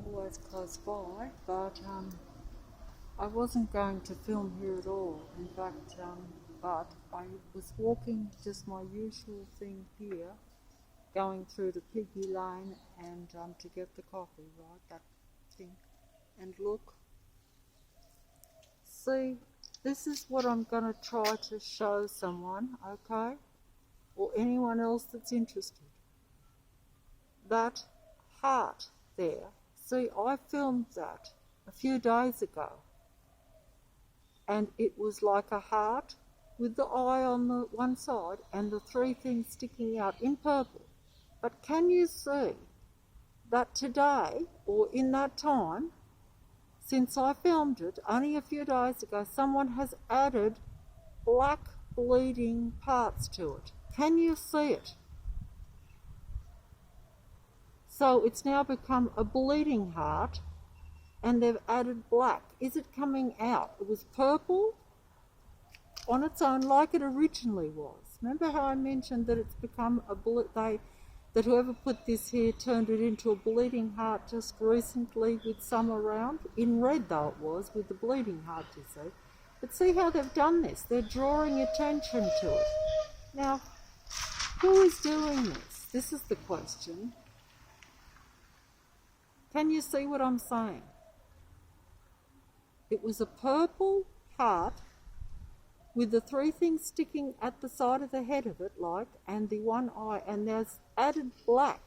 always close by, but I wasn't going to film here at all. In fact, but I was walking just my usual thing here, going through the Piggy Lane and to get the coffee, right, that thing. And look, see, this is what I'm going to try to show someone, okay, or anyone else that's interested. That heart there, see, I filmed that a few days ago, and it was like a heart with the eye on the one side and the three things sticking out in purple. But can you see that today, or in that time, since I filmed it only a few days ago, someone has added black bleeding parts to it? Can you see it? So it's now become a bleeding heart, and they've added black. Is it coming out? It was purple on its own like it originally was. Remember how I mentioned that it's become that whoever put this here turned it into a bleeding heart just recently with some around? In red though it was, with the bleeding heart, you see. But see how they've done this? They're drawing attention to it. Now, who is doing this? This is the question. Can you see what I'm saying? It was a purple heart with the three things sticking at the side of the head of it, like, and the one eye, and there's added black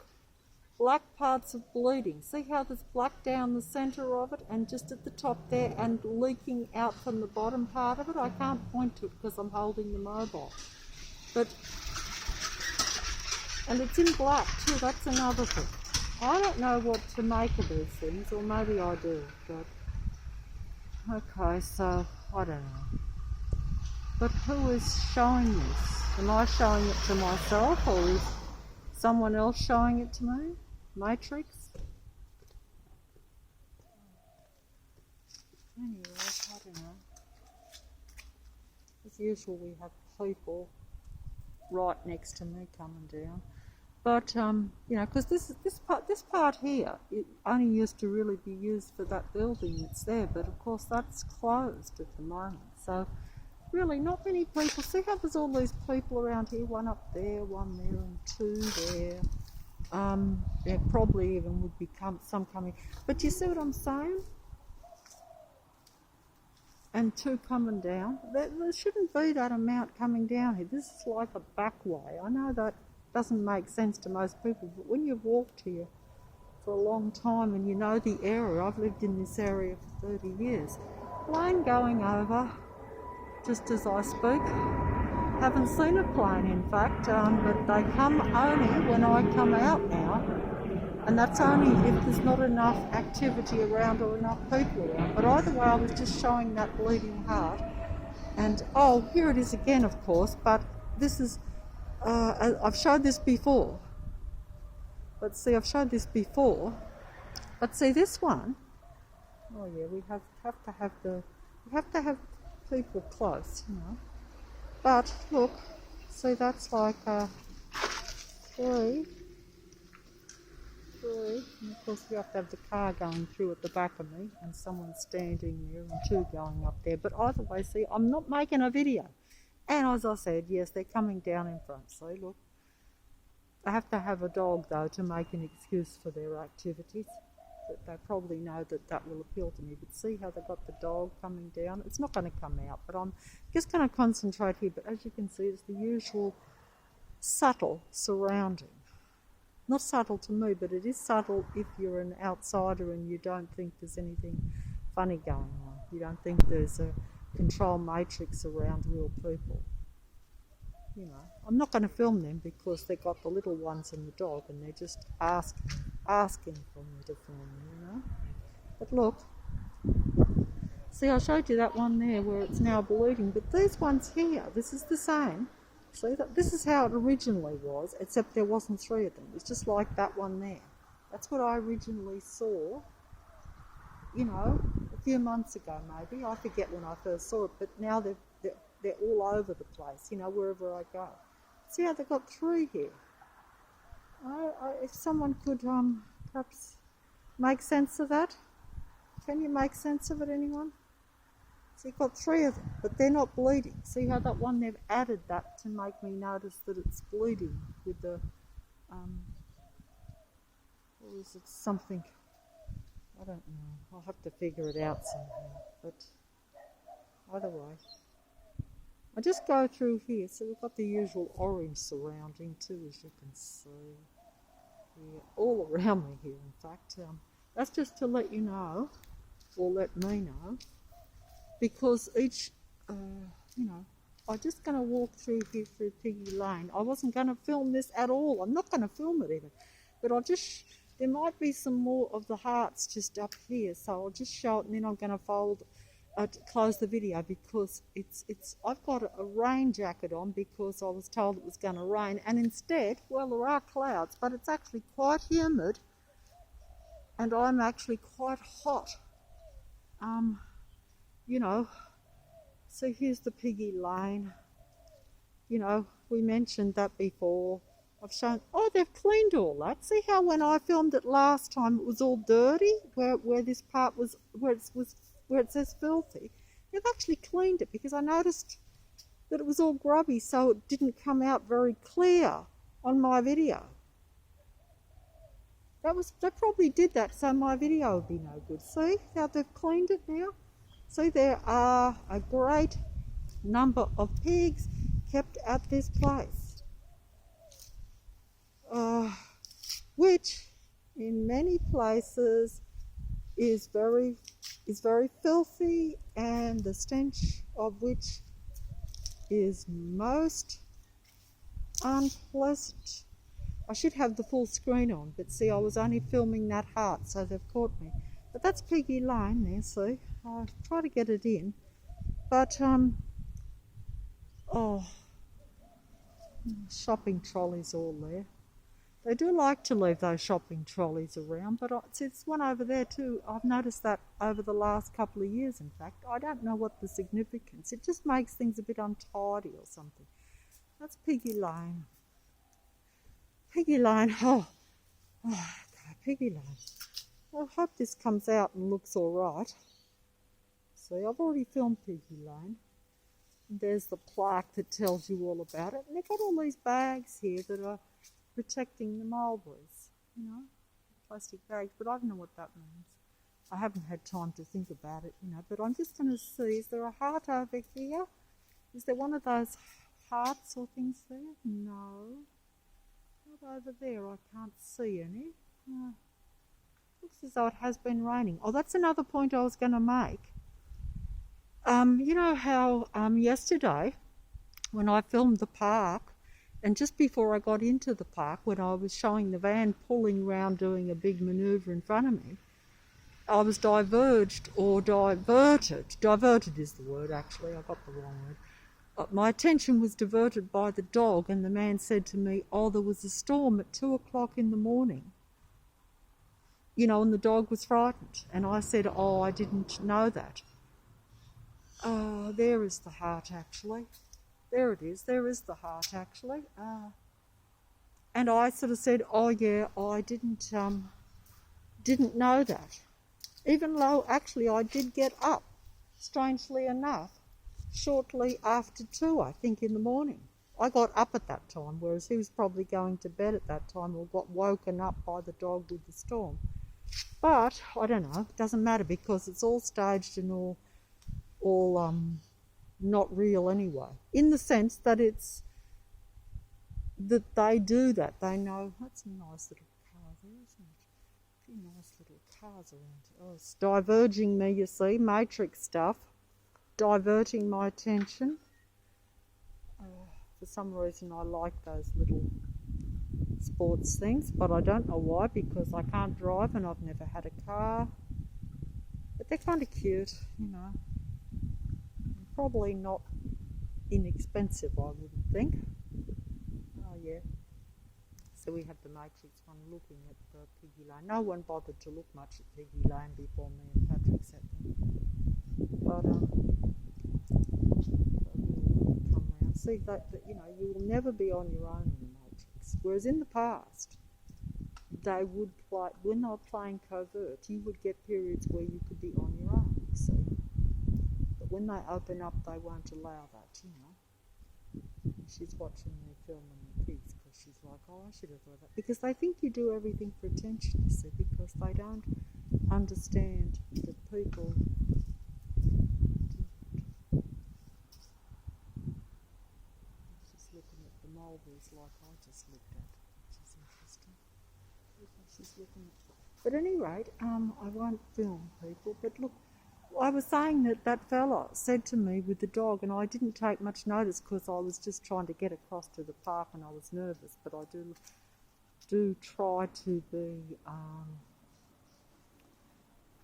parts of bleeding. See how there's black down the centre of it and just at the top there and leaking out from the bottom part of it? I can't point to it because I'm holding the mobile. But, and it's in black too, that's another thing. I don't know what to make of these things, or maybe I do, but okay, so I don't know. But who is showing this? Am I showing it to myself, or is someone else showing it to me? Matrix? Anyway, I don't know. As usual, we have people right next to me coming down. But you know, because this part here, it only used to really be used for that building that's there. But of course, that's closed at the moment. So really, not many people. See how there's all these people around here, one up there, one there, and two there. There probably even would be some coming. But you see what I'm saying? And two coming down. There shouldn't be that amount coming down here. This is like a back way. I know that doesn't make sense to most people, but when you've walked here for a long time and you know the area, I've lived in this area for 30 years. Plane going over just as I speak. Haven't seen a plane, in fact, but they come only when I come out now, and that's only if there's not enough activity around or enough people around. But either way, I was just showing that bleeding heart, and oh, here it is again, of course, but this is, I've showed this before, but see, I've showed this before, but see this one, oh yeah, we have to have people close, you know. But look, see, that's like three, and of course we have to have the car going through at the back of me and someone standing there and two going up there. But either way, see, I'm not making a video. And as I said, yes, they're coming down in front. See, look. I have to have a dog, though, to make an excuse for their activities. But they probably know that will appeal to me. But see how they've got the dog coming down? It's not going to come out, but I'm just going to concentrate here. But as you can see, it's the usual subtle surrounding. Not subtle to me, but it is subtle if you're an outsider and you don't think there's anything funny going on. You don't think there's a control matrix around real people. You know, I'm not going to film them because they've got the little ones and the dog, and they're just asking for me to film them, you know. But look, see, I showed you that one there where it's now bleeding, but these ones here, this is the same. See, that this is how it originally was, except there wasn't three of them. It's just like that one there. That's what I originally saw, you know, a few months ago maybe. I forget when I first saw it, but now they're all over the place, you know, wherever I go. See how they've got three here? If someone could perhaps make sense of that. Can you make sense of it, anyone? So you've got 3 of them, but they're not bleeding. See how that one, they've added that to make me notice that it's bleeding with the, or is it something, I don't know. I'll have to figure it out somehow, but either way. I just go through here, so we've got the usual orange surrounding too, as you can see. Yeah, all around me here, in fact. That's just to let you know, or let me know, because each, I'm just going to walk through here through Piggy Lane. I wasn't going to film this at all. I'm not going to film it even, but there might be some more of the hearts just up here, so I'll just show it and then I'm going to close the video because I've got a rain jacket on because I was told it was going to rain, and instead, well, there are clouds, but it's actually quite humid and I'm actually quite hot. So here's the Piggy Lane. We mentioned that before. I've shown, they've cleaned all that. See how when I filmed it last time it was all dirty, where this part was, where it says filthy. They've actually cleaned it because I noticed that it was all grubby, so it didn't come out very clear on my video. They probably did that so my video would be no good. See how they've cleaned it now? See, there are a great number of pigs kept at this place, which in many places is very filthy, and the stench of which is most unpleasant. I should have the full screen on, but see, I was only filming that heart, so they've caught me. But that's Piggy Lane there, see? I'll try to get it in. But, shopping trolleys all there. They do like to leave those shopping trolleys around, but it's one over there too. I've noticed that over the last couple of years, in fact. I don't know what the significance. It just makes things a bit untidy or something. That's Piggy Lane. Piggy Lane, Piggy Lane. I hope this comes out and looks all right. See, I've already filmed Piggy Lane. And there's the plaque that tells you all about it. And they've got all these bags here that are protecting the mulberries, plastic bags, but I don't know what that means. I haven't had time to think about it, but I'm just going to see, is there a heart over here? Is there one of those hearts or things there? No. Not over there, I can't see any. Looks as though it has been raining. Oh, that's another point I was going to make. You know how yesterday when I filmed the park, and just before I got into the park, when I was showing the van pulling round doing a big manoeuvre in front of me, I was diverted. Diverted is the word, actually. I got the wrong word. My attention was diverted by the dog, and the man said to me, there was a storm at 2 o'clock in the morning. And the dog was frightened. And I said, I didn't know that. There is the heart, actually. There it is. There is the heart, actually. And I sort of said, yeah, I didn't know that. Even though, actually, I did get up, strangely enough, shortly after 2, I think, in the morning. I got up at that time, whereas he was probably going to bed at that time or got woken up by the dog with the storm. But, I don't know, it doesn't matter because it's all staged and all not real anyway, in the sense that that they do that. They know. That's a nice little car there, isn't it? A few nice little cars around. It's diverging me, you see, Matrix stuff, diverting my attention. For some reason I like those little sports things, but I don't know why, because I can't drive and I've never had a car. But they're kind of cute, Probably not inexpensive, I wouldn't think. Oh yeah. So we had the Matrix one looking at Piggy Lane. No one bothered to look much at Piggy Lane before me and Patrick sat there. But we'll come round. See that you will never be on your own in the Matrix. Whereas in the past, they would play, when they were playing covert, you would get periods where you could be on your own, you see. But when they open up, they won't allow that, you know. She's watching me filming the kids because she's like, oh, I should have thought that. Because they think you do everything for attention, you see, because they don't understand that people... She's looking at the mulberries like I just looked at, which is interesting. She's looking at... But at any rate, I won't film people, but look, I was saying that fella said to me with the dog, and I didn't take much notice because I was just trying to get across to the park and I was nervous, but I do try to be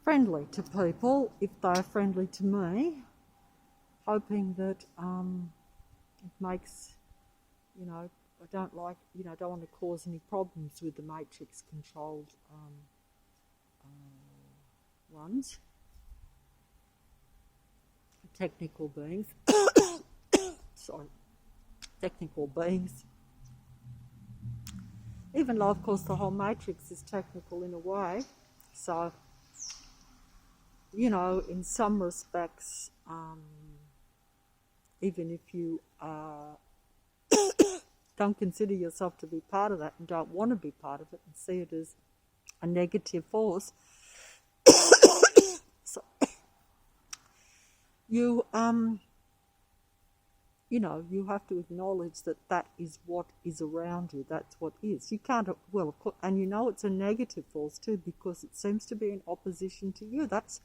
friendly to people if they're friendly to me, hoping that it makes, you know, I don't like, you know, don't want to cause any problems with the matrix controlled ones. Technical beings. Sorry. Technical beings. Even though, of course, the whole matrix is technical in a way. So, you know, in some respects, even if you don't consider yourself to be part of that and don't want to be part of it and see it as a negative force, so, you know, you have to acknowledge that that is what is around you. That's what is. You can't, well, of course, and you know it's a negative force too because it seems to be in opposition to you. That's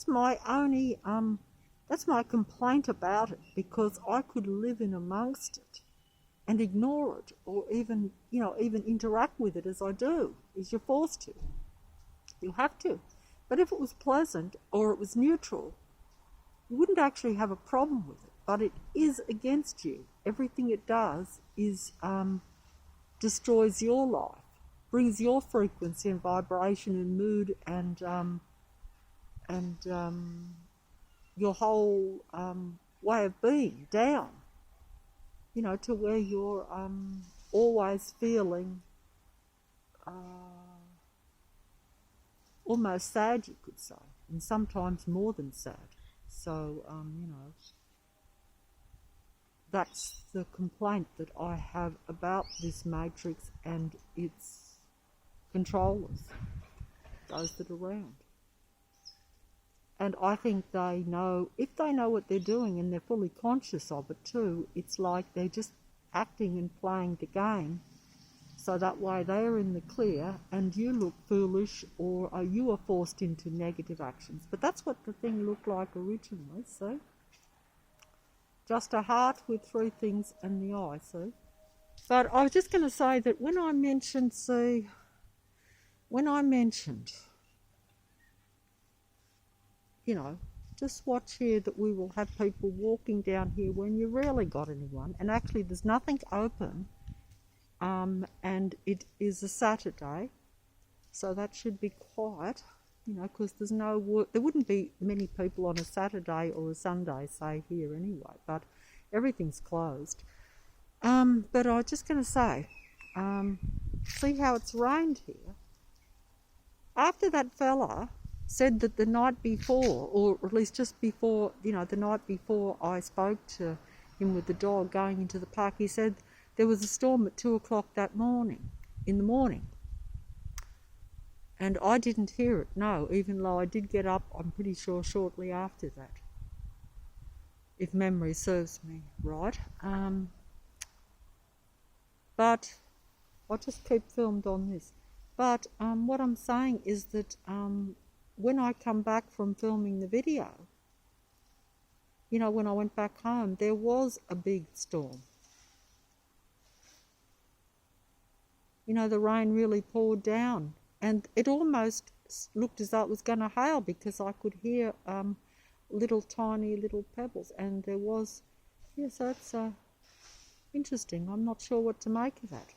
my only, that's my complaint about it, because I could live in amongst it and ignore it, or even, you know, even interact with it as I do, as you're forced to. You have to. But if it was pleasant or it was neutral, you wouldn't actually have a problem with it. But it is against you. Everything it does is destroys your life, brings your frequency and vibration and mood and your whole way of being down. You know, to where you're always feeling almost sad, you could say, and sometimes more than sad. So, you know, that's the complaint that I have about this matrix and its controllers, those that are around. And I think they know, if they know what they're doing and they're fully conscious of it too, it's like they're just acting and playing the game, so that way they're in the clear and you look foolish, or you are forced into negative actions. But that's what the thing looked like originally, see? Just a heart with three things and the eye, see? But I was just going to say that when I mentioned, you know, just watch here that we will have people walking down here when you rarely got anyone, and actually there's nothing open, and it is a Saturday, so that should be quiet, you know, because there's no work. There wouldn't be many people on a Saturday or a Sunday, say, here anyway, but everything's closed. But I was just going to say, see how it's rained here? After that fella said that the night before, or at least just before, you know, the night before I spoke to him with the dog going into the park, he said there was a storm at 2 o'clock that morning, in the morning. And I didn't hear it, no, even though I did get up, I'm pretty sure, shortly after that, if memory serves me right. But I'll just keep filmed on this. But what I'm saying is that when I come back from filming the video, you know, when I went back home, there was a big storm. You know, the rain really poured down, and it almost looked as though it was going to hail, because I could hear little tiny little pebbles, and there was, yeah, so it's interesting. I'm not sure what to make of that,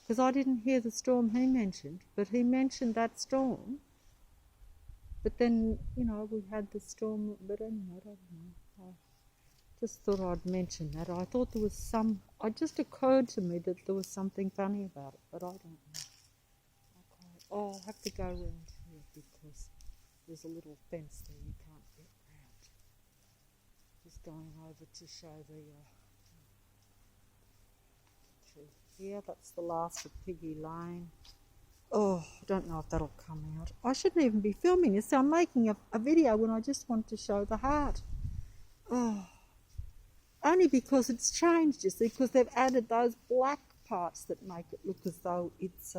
because I didn't hear the storm he mentioned, but he mentioned that storm. But then, you know, we had the storm, but anyway, I don't know. I just thought I'd mention that. I thought there was it just occurred to me that there was something funny about it, but I don't know. Oh, I'll have to go around here because there's a little fence there you can't get round. Just going over to show the yeah, that's the last of Piggy Lane. Oh, I don't know if that'll come out. I shouldn't even be filming this. I'm making a video when I just want to show the heart. Oh, only because it's changed, you see, because they've added those black parts that make it look as though it's,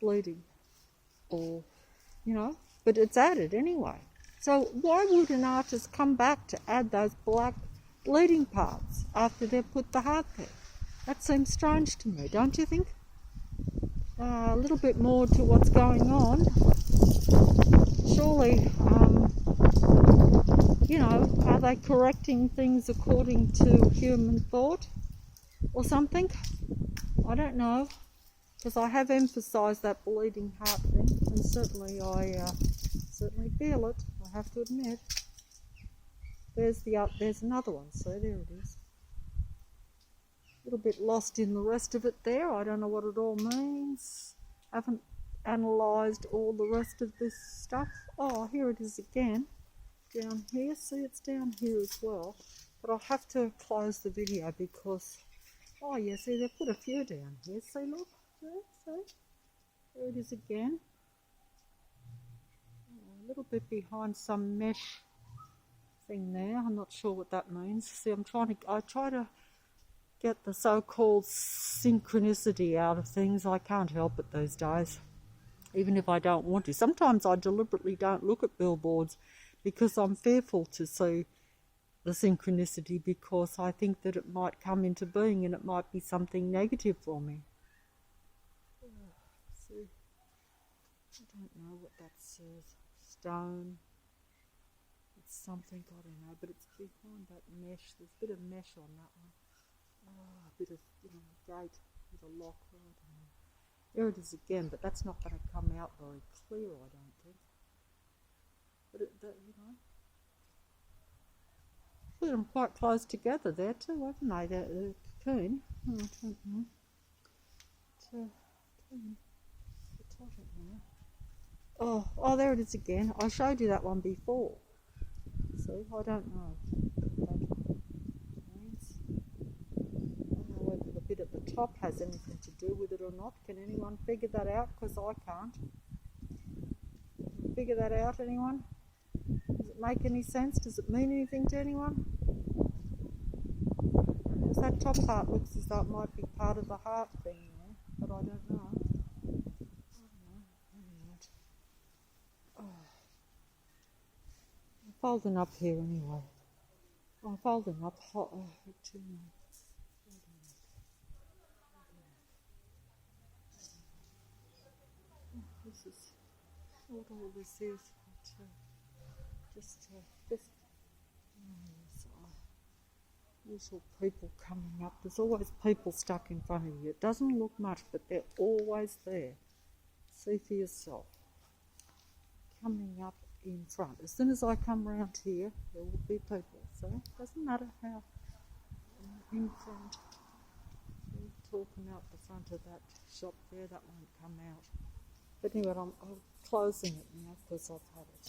bleeding or, but it's added anyway. So why would an artist come back to add those black bleeding parts after they've put the heart there? That seems strange to me, don't you think? A little bit more to what's going on. Surely, are they correcting things according to human thought or something? I don't know, because I have emphasised that bleeding heart thing, and certainly I certainly feel it, I have to admit. There's another one, so there it is. A little bit lost in the rest of it there. I don't know what it all means. Haven't analysed all the rest of this stuff. Oh, here it is again. Down here. See, it's down here as well. But I'll have to close the video because, oh yeah, see, they've put a few down here. See, look. See? There it is again. Oh, a little bit behind some mesh thing there. I'm not sure what that means. See, I try to get the so-called synchronicity out of things. I can't help it these days, even if I don't want to. Sometimes I deliberately don't look at billboards because I'm fearful to see the synchronicity, because I think that it might come into being and it might be something negative for me. See, I don't know what that says. Stone. It's something, I don't know, but it's behind that mesh. There's a bit of mesh on that one. Oh, a bit of, gate with a lock. I don't know. There it is again, but that's not going to come out very clear, I don't think. But put them quite close together there too, haven't they? The cocoon. Oh, I don't know. I don't know. Oh, there it is again. I showed you that one before. See, I don't know what that means. I don't know whether the bit at the top has anything to do with it or not. Can anyone figure that out? Because I can't. Can you figure that out, anyone? Does it make any sense? Does it mean anything to anyone? Because that top part looks as though it might be part of the heart thing there, but I don't know. I'm folding up here anyway. I'm folding up hot. This is what all this is. Usual people coming up. There's always people stuck in front of you. It doesn't look much, but they're always there. See for yourself. Coming up in front. As soon as I come round here, there will be people. So it doesn't matter how in front. Talking out the front of that shop there, that won't come out. But anyway, I'm closing it now because I've had it.